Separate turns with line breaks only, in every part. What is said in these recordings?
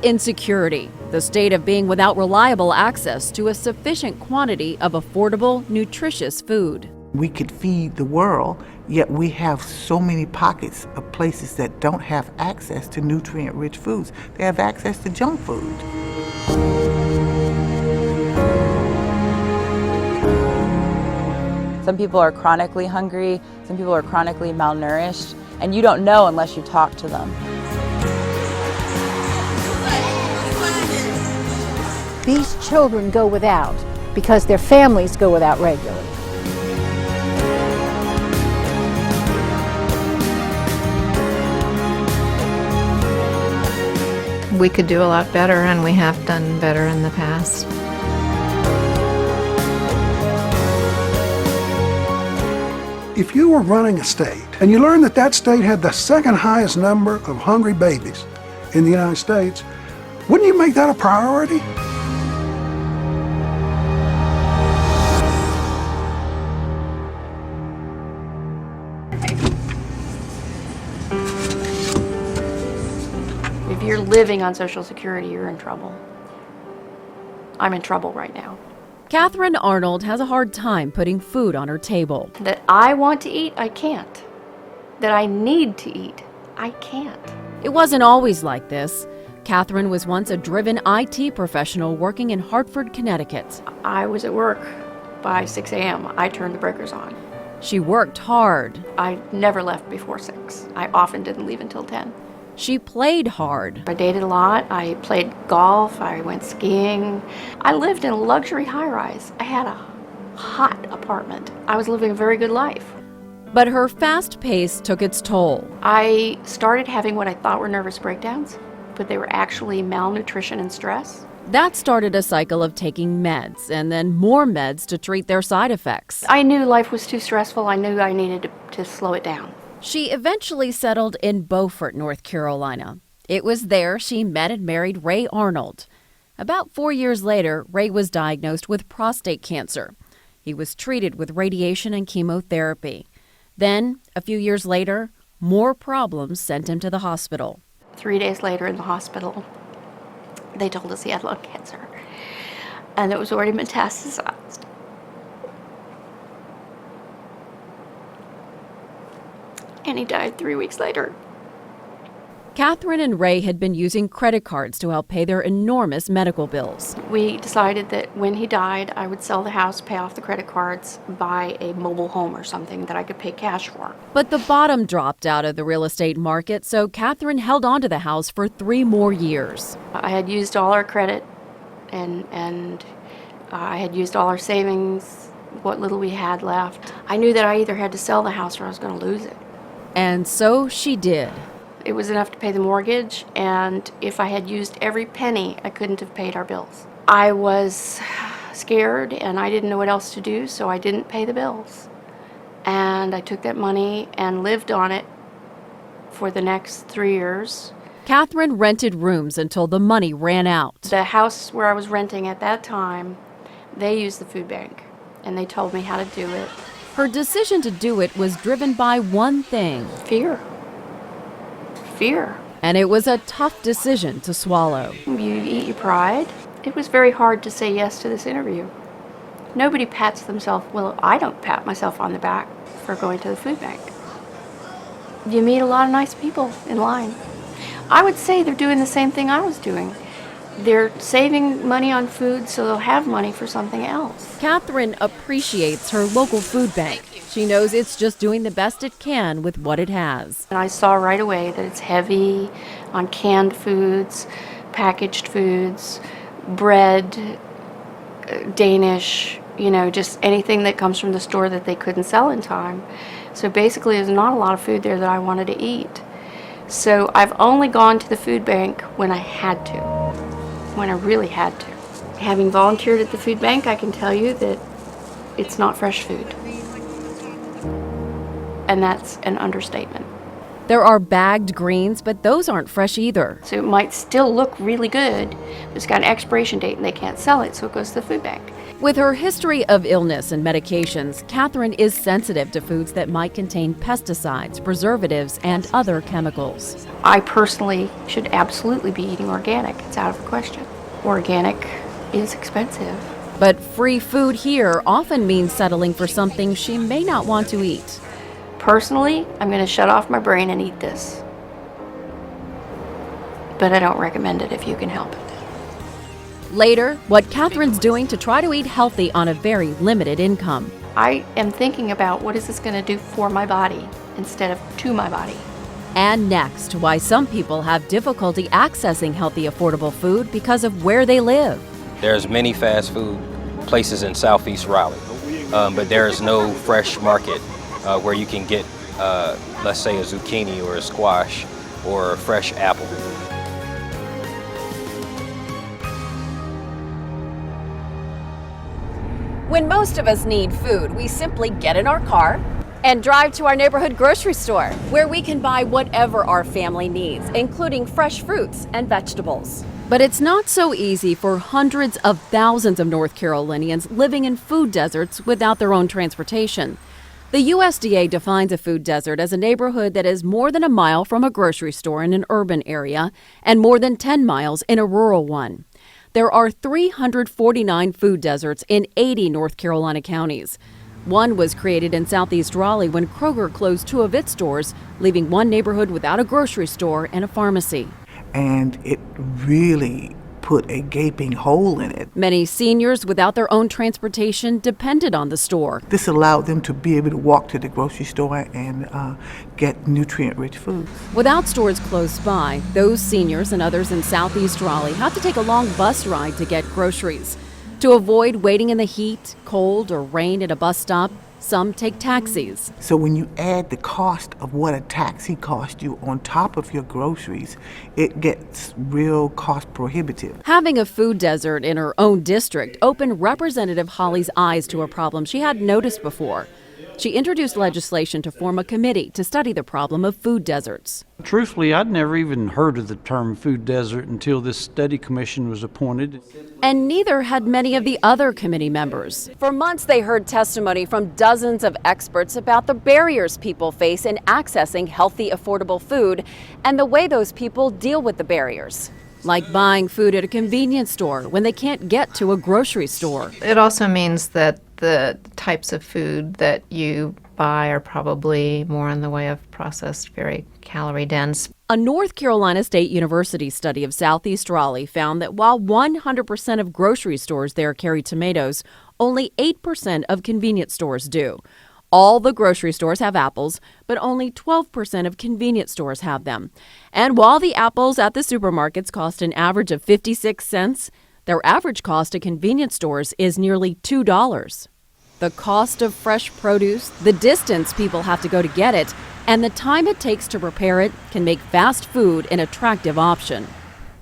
insecurity, the state of being without reliable access to a sufficient quantity of affordable, nutritious food.
We could feed the world, yet we have so many pockets of places that don't have access to nutrient-rich foods. They have access to junk food.
Some people are chronically hungry, some people are chronically malnourished, and you don't know unless you talk to them.
These children go without because their families go without regularly.
We could do a lot better, and we have done better in the past.
If you were running a state and you learned that that state had the second highest number of hungry babies in the United States, wouldn't you make that a priority?
If you're living on Social Security, you're in trouble. I'm in trouble right now.
Catherine Arnold has a hard time putting food on her table.
That I want to eat, I can't. That I need to eat, I can't.
It wasn't always like this. Catherine was once a driven IT professional working in Hartford, Connecticut.
I was at work by 6 a.m. I turned the breakers on.
She worked hard.
I never left before 6. I often didn't leave until 10.
She played hard.
I dated a lot. I played golf. I went skiing. I lived in a luxury high-rise. I had a hot apartment. I was living a very good life.
But her fast pace took its toll.
I started having what I thought were nervous breakdowns, but they were actually malnutrition and stress.
That started a cycle of taking meds and then more meds to treat their side effects.
I knew life was too stressful. I knew I needed to slow it down.
She eventually settled in Beaufort, North Carolina. It was there she met and married Ray Arnold. About 4 years later, Ray was diagnosed with prostate cancer. He was treated with radiation and chemotherapy. Then, a few years later, more problems sent him to the hospital.
3 days later in the hospital, they told us he had lung cancer, and it was already metastasized. And he died 3 weeks later.
Catherine and Ray had been using credit cards to help pay their enormous medical bills.
We decided that when he died, I would sell the house, pay off the credit cards, buy a mobile home or something that I could pay cash for.
But the bottom dropped out of the real estate market, so Catherine held on to the house for 3 more years.
I had used all our credit, and I had used all our savings, what little we had left. I knew that I either had to sell the house or I was going to lose it.
And so she did.
It was enough to pay the mortgage, and if I had used every penny, I couldn't have paid our bills. I was scared, and I didn't know what else to do, so I didn't pay the bills. And I took that money and lived on it for the next 3 years.
Catherine rented rooms until the money ran out.
The house where I was renting at that time, they used the food bank, and they told me how to do it.
Her decision to do it was driven by one thing.
Fear. Fear.
And it was a tough decision to swallow.
You eat your pride. It was very hard to say yes to this interview. Nobody pats themselves, well, I don't pat myself on the back for going to the food bank. You meet a lot of nice people in line. I would say they're doing the same thing I was doing. They're saving money on food so they'll have money for something else.
Catherine appreciates her local food bank. She knows it's just doing the best it can with what it has.
And I saw right away that it's heavy on canned foods, packaged foods, bread, Danish, just anything that comes from the store that they couldn't sell in time. So basically there's not a lot of food there that I wanted to eat. So I've only gone to the food bank when I had to, when I really had to. Having volunteered at the food bank, I can tell you that it's not fresh food. And that's an understatement.
There are bagged greens, but those aren't fresh either.
So it might still look really good, but it's got an expiration date and they can't sell it, so it goes to the food bank.
With her history of illness and medications, Catherine is sensitive to foods that might contain pesticides, preservatives, and other chemicals.
I personally should absolutely be eating organic. It's out of the question. Organic is expensive.
But free food here often means settling for something she may not want to eat.
Personally, I'm going to shut off my brain and eat this. But I don't recommend it if you can help it.
Later, what Catherine's doing to try to eat healthy on a very limited income.
I am thinking about what is this going to do for my body instead of to my body.
And next, why some people have difficulty accessing healthy, affordable food because of where they live.
There's many fast food places in Southeast Raleigh, but there is no fresh market where you can get, let's say, a zucchini or a squash or a fresh apple.
When most of us need food, we simply get in our car and drive to our neighborhood grocery store, where we can buy whatever our family needs, including fresh fruits and vegetables. But it's not so easy for hundreds of thousands of North Carolinians living in food deserts without their own transportation. The USDA defines a food desert as a neighborhood that is more than a mile from a grocery store in an urban area and more than 10 miles in a rural one. There are 349 food deserts in 80 North Carolina counties. One was created in Southeast Raleigh when Kroger closed 2 of its stores, leaving one neighborhood without a grocery store and a pharmacy.
And it really put a gaping hole in it.
Many seniors without their own transportation depended on the store.
This allowed them to be able to walk to the grocery store and get nutrient-rich foods.
Without stores close by, those seniors and others in Southeast Raleigh have to take a long bus ride to get groceries. To avoid waiting in the heat, cold, or rain at a bus stop, some take taxis.
So when you add the cost of what a taxi costs you on top of your groceries, it gets real cost prohibitive.
Having a food desert in her own district opened Representative Holly's eyes to a problem she hadn't noticed before. She introduced legislation to form a committee to study the problem of food deserts.
Truthfully, I'd never even heard of the term food desert until this study commission was appointed.
And neither had many of the other committee members. For months, they heard testimony from dozens of experts about the barriers people face in accessing healthy, affordable food and the way those people deal with the barriers. Like buying food at a convenience store when they can't get to a grocery store.
It also means that the types of food that you buy are probably more in the way of processed, very calorie dense.
A North Carolina State University study of Southeast Raleigh found that while 100% of grocery stores there carry tomatoes, only 8% of convenience stores do. All the grocery stores have apples, but only 12% of convenience stores have them. And while the apples at the supermarkets cost an average of 56 cents, their average cost at convenience stores is nearly $2. The cost of fresh produce, the distance people have to go to get it, and the time it takes to prepare it can make fast food an attractive option.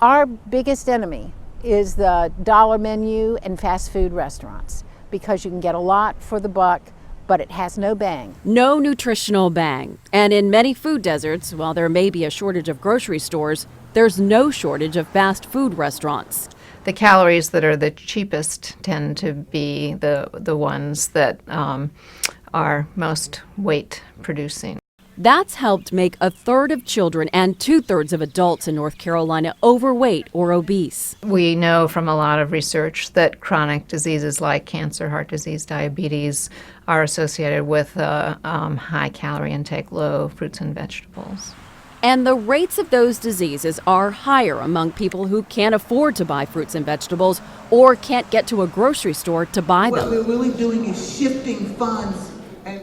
Our biggest enemy is the dollar menu and fast food restaurants, because you can get a lot for the buck, but it has no bang.
No nutritional bang. And in many food deserts, while there may be a shortage of grocery stores, there's no shortage of fast food restaurants.
The calories that are the cheapest tend to be the ones that are most weight producing.
That's helped make a third of children and 2/3 of adults in North Carolina overweight or obese.
We know from a lot of research that chronic diseases like cancer, heart disease, diabetes are associated with high calorie intake, low fruits and vegetables.
And the rates of those diseases are higher among people who can't afford to buy fruits and vegetables or can't get to a grocery store to buy them.
What we're really doing is shifting funds.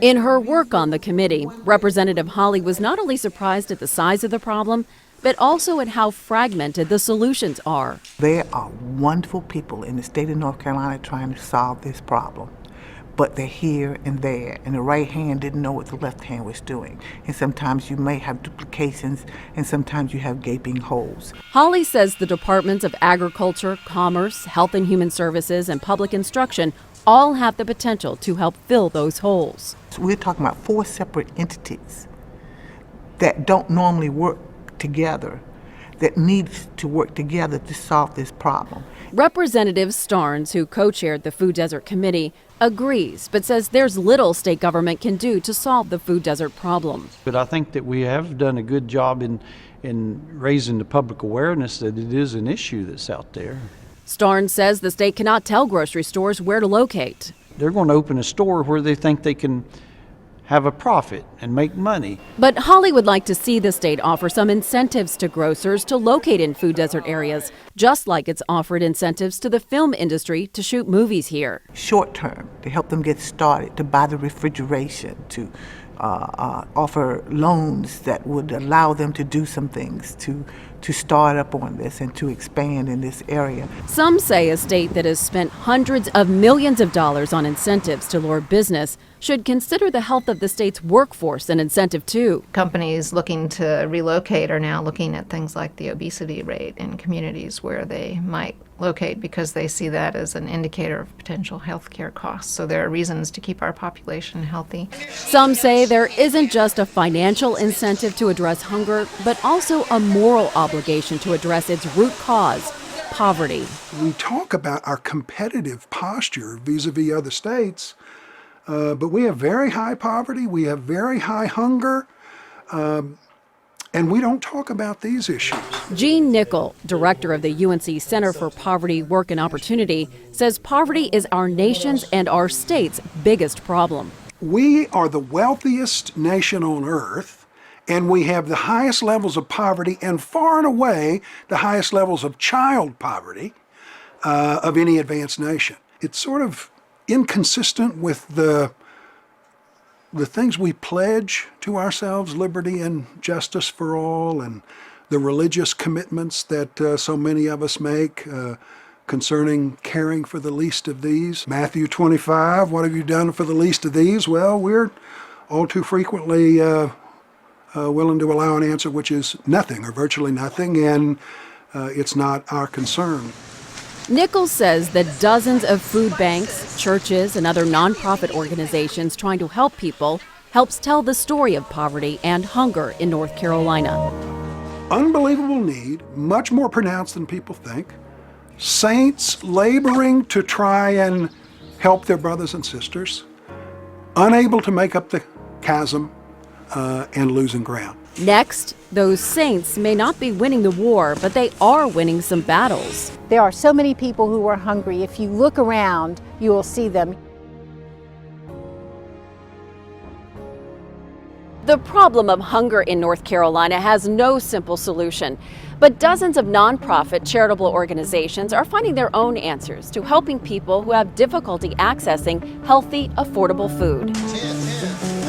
In her work on the committee, Representative Holly was not only surprised at the size of the problem, but also at how fragmented the solutions are.
There are wonderful people in the state of North Carolina trying to solve this problem, but they're here and there, and the right hand didn't know what the left hand was doing. And sometimes you may have duplications, and sometimes you have gaping holes.
Holly says the Departments of Agriculture, Commerce, Health and Human Services, and Public Instruction all have the potential to help fill those holes.
So we're talking about 4 separate entities that don't normally work together, that needs to work together to solve this problem.
Representative Starnes, who co-chaired the Food Desert Committee, agrees, but says there's little state government can do to solve the food desert problem.
But I think that we have done a good job in raising the public awareness that it is an issue that's out there.
Starnes says the state cannot tell grocery stores where to locate.
They're going to open a store where they think they can have a profit and make money.
But Holly would like to see the state offer some incentives to grocers to locate in food desert areas, just like it's offered incentives to the film industry to shoot movies here.
Short term, to help them get started, to buy the refrigeration, to offer loans that would allow them to do some things, to start up on this and to expand in this area.
Some say a state that has spent hundreds of millions of dollars on incentives to lure business should consider the health of the state's workforce an incentive too.
Companies looking to relocate are now looking at things like the obesity rate in communities where they might locate because they see that as an indicator of potential health care costs. So there are reasons to keep our population healthy.
Some say there isn't just a financial incentive to address hunger, but also a moral obligation to address its root cause, poverty.
We talk about our competitive posture vis-a-vis other states, but we have very high poverty, we have very high hunger, and we don't talk about these issues.
Gene Nickel, director of the UNC Center for Poverty, Work, and Opportunity, says poverty is our nation's and our state's biggest problem.
We are the wealthiest nation on earth, and we have the highest levels of poverty and far and away the highest levels of child poverty of any advanced nation. It's sort of inconsistent with the things we pledge to ourselves, liberty and justice for all, and the religious commitments that so many of us make concerning caring for the least of these. Matthew 25, what have you done for the least of these? Well, we're all too frequently willing to allow an answer which is nothing or virtually nothing, and it's not our concern.
Nichols says that dozens of food banks, churches, and other nonprofit organizations trying to help people helps tell the story of poverty and hunger in North Carolina.
Unbelievable need, much more pronounced than people think. Saints laboring to try and help their brothers and sisters, unable to make up the chasm and losing ground.
Next, those saints may not be winning the war, but they are winning some battles.
There are so many people who are hungry. If you look around, you will see them.
The problem of hunger in North Carolina has no simple solution, but dozens of nonprofit charitable organizations are finding their own answers to helping people who have difficulty accessing healthy, affordable food.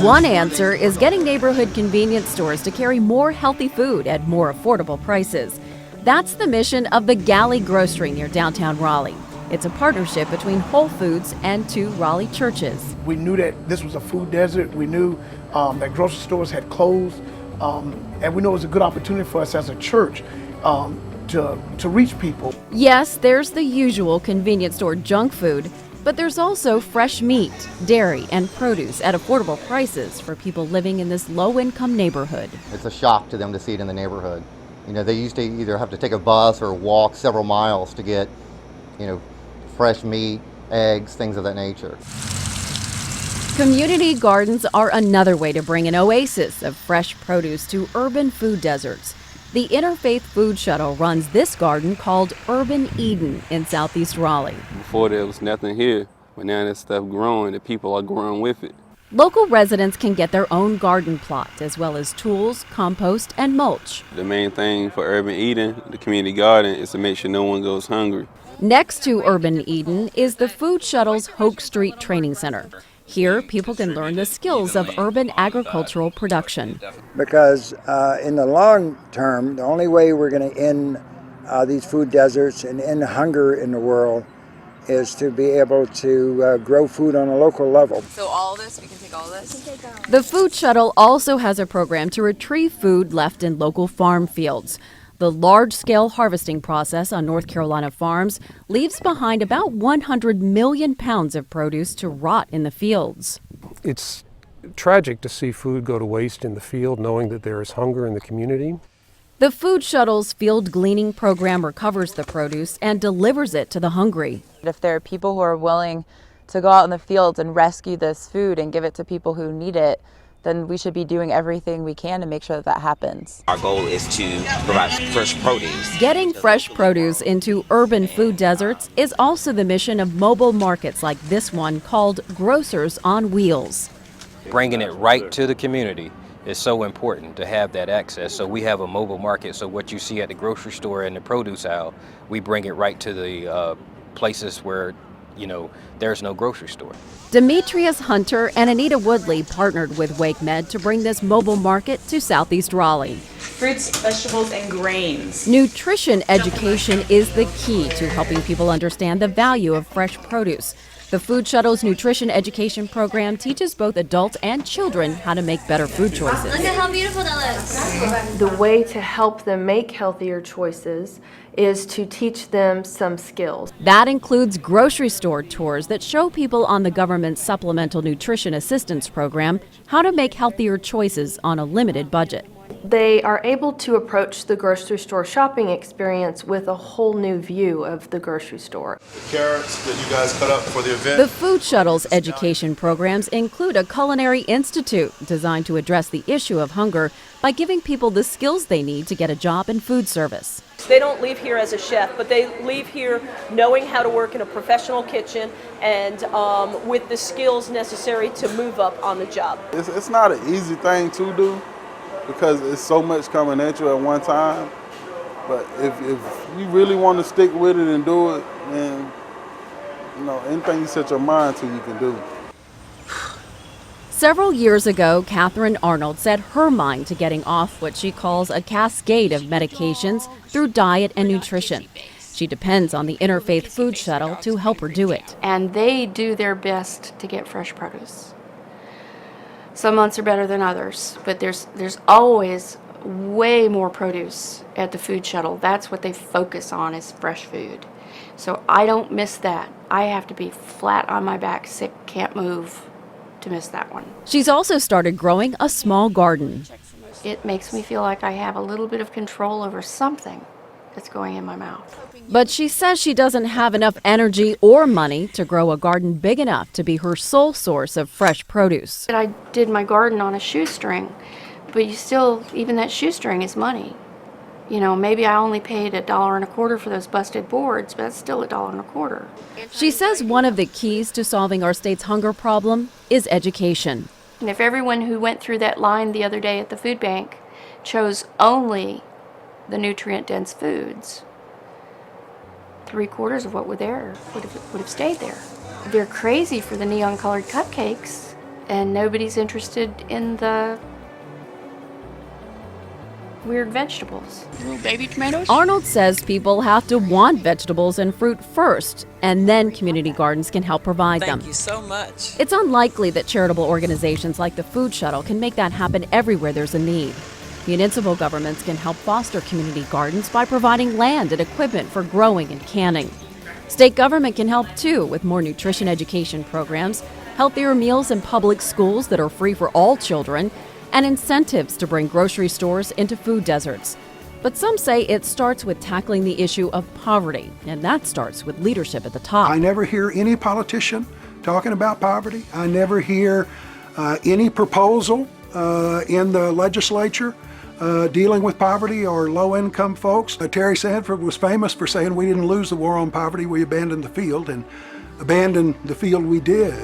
One answer is getting neighborhood convenience stores to carry more healthy food at more affordable prices. That's the mission of the Galley Grocery near downtown Raleigh. It's a partnership between Whole Foods and 2 Raleigh churches.
We knew that this was a food desert. We knew that grocery stores had closed, and we know it was a good opportunity for us as a church to reach people.
Yes, there's the usual convenience store junk food, but there's also fresh meat, dairy, and produce at affordable prices for people living in this low-income neighborhood.
It's a shock to them to see it in the neighborhood. You know, they used to either have to take a bus or walk several miles to get, fresh meat, eggs, things of that nature.
Community gardens are another way to bring an oasis of fresh produce to urban food deserts. The Interfaith Food Shuttle runs this garden called Urban Eden in southeast Raleigh.
Before there was nothing here, but now there's stuff growing, the people are growing with it.
Local residents can get their own garden plot, as well as tools, compost, and mulch.
The main thing for Urban Eden, the community garden, is to make sure no one goes hungry.
Next to Urban Eden is the Food Shuttle's Hoke Street Training Center. Here, people can learn the skills of urban agricultural production.
Because in the long term, the only way we're going to end these food deserts and end hunger in the world is to be able to grow food on a local level.
So all this, we can take all this?
The Food Shuttle also has a program to retrieve food left in local farm fields. The large-scale harvesting process on North Carolina farms leaves behind about 100 million pounds of produce to rot in the fields.
It's tragic to see food go to waste in the field, knowing that there is hunger in the community.
The Food Shuttle's field gleaning program recovers the produce and delivers it to the hungry.
If there are people who are willing to go out in the fields and rescue this food and give it to people who need it, then we should be doing everything we can to make sure that that happens.
Our goal is to provide fresh produce.
Getting fresh produce into urban food deserts is also the mission of mobile markets like this one called Grocers on Wheels.
Bringing it right to the community is so important to have that access. So we have a mobile market, so what you see at the grocery store and the produce aisle, we bring it right to the places where, there's no grocery store.
Demetrius Hunter and Anita Woodley partnered with WakeMed to bring this mobile market to Southeast Raleigh.
Fruits, vegetables, and grains.
Nutrition education is the key to helping people understand the value of fresh produce. The Food Shuttle's nutrition education program teaches both adults and children how to make better food choices.
Look at how beautiful that looks.
The way to help them make healthier choices is to teach them some skills.
That includes grocery store tours that show people on the government's Supplemental Nutrition Assistance Program how to make healthier choices on a limited budget.
They are able to approach the grocery store shopping experience with a whole new view of the grocery store.
The carrots that you guys cut up for the event.
The Food Shuttle's education programs include a culinary institute designed to address the issue of hunger by giving people the skills they need to get a job in food service.
They don't leave here as a chef, but they leave here knowing how to work in a professional kitchen and with the skills necessary to move up on the job.
It's not an easy thing to do, because it's so much coming at you at one time. But if you really want to stick with it and do it, then anything you set your mind to, you can do.
Several years ago, Catherine Arnold set her mind to getting off what she calls a cascade of medications through diet and nutrition. She depends on the Interfaith Food Shuttle to help her do it.
And they do their best to get fresh produce. Some months are better than others, but there's always way more produce at the Food Shuttle. That's what they focus on, is fresh food. So I don't miss that. I have to be flat on my back, sick, can't move to miss that one.
She's also started growing a small garden.
It makes me feel like I have a little bit of control over something that's going in my mouth.
But she says she doesn't have enough energy or money to grow a garden big enough to be her sole source of fresh produce.
I did my garden on a shoestring, but even that shoestring is money. Maybe I only paid $1.25 for those busted boards, but that's still $1.25.
She says one of the keys to solving our state's hunger problem is education.
And if everyone who went through that line the other day at the food bank chose only the nutrient-dense foods, 3/4 of what were there would have stayed there. They're crazy for the neon-colored cupcakes, and nobody's interested in the weird vegetables.
Little baby tomatoes?
Arnold says people have to want vegetables and fruit first, and then community gardens can help provide them.
Thank you so much.
It's unlikely that charitable organizations like the Food Shuttle can make that happen everywhere there's a need. Municipal governments can help foster community gardens by providing land and equipment for growing and canning. State government can help too with more nutrition education programs, healthier meals in public schools that are free for all children, and incentives to bring grocery stores into food deserts. But some say it starts with tackling the issue of poverty, and that starts with leadership at the top.
I never hear any politician talking about poverty. I never hear any proposal in the legislature dealing with poverty or low-income folks. Terry Sanford was famous for saying we didn't lose the war on poverty, we abandoned the field, and abandon the field we did.